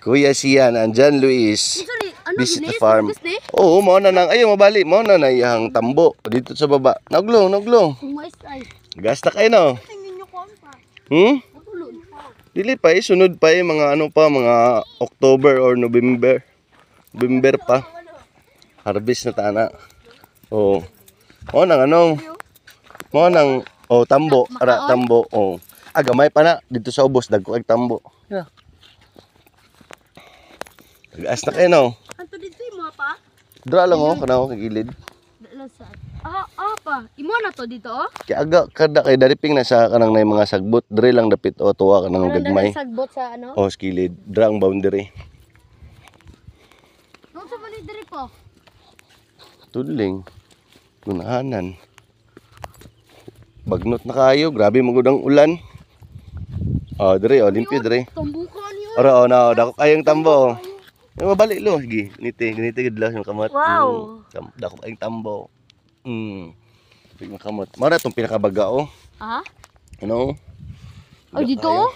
Kuya Sian, andyan Luis. Visit the farm. Oo, mo na nang ayo mabali mo na iyang tambo dito sa baba. Naglong. Gas na kayo no. Dili pa sunod pa mga ano pa mga October or November. November pa. Harvest na tana. Oo. Mo nang ano. Mo nang tambo, ara tambo. Gamay pa na dito sa ubos dagko ag tambo. Yeah. Gas na kayo no. Anto dito mo pa? Dra lang kana kay gilid. Pa. Imo na to dito Kaya aga kada kay dariping na sa kanang nay mga sagbot, dre lang dapit tuwa kanang gagmay. Sagbot sa ano? Skilid, dra ang boundary. Nung sa bali diri po. Tudling. Gunahanan. Bagnot na kayo, grabe magudang ulan. Dre, limpyo dre. Tambukan yun. Ora na, dako kayong tambo. Mabalik lo, sige. Ganito gidla yung kamot. Wow. Dako kayong tambo. Big makamot. Mara tong pinakabaga Aha? Ano? Dito?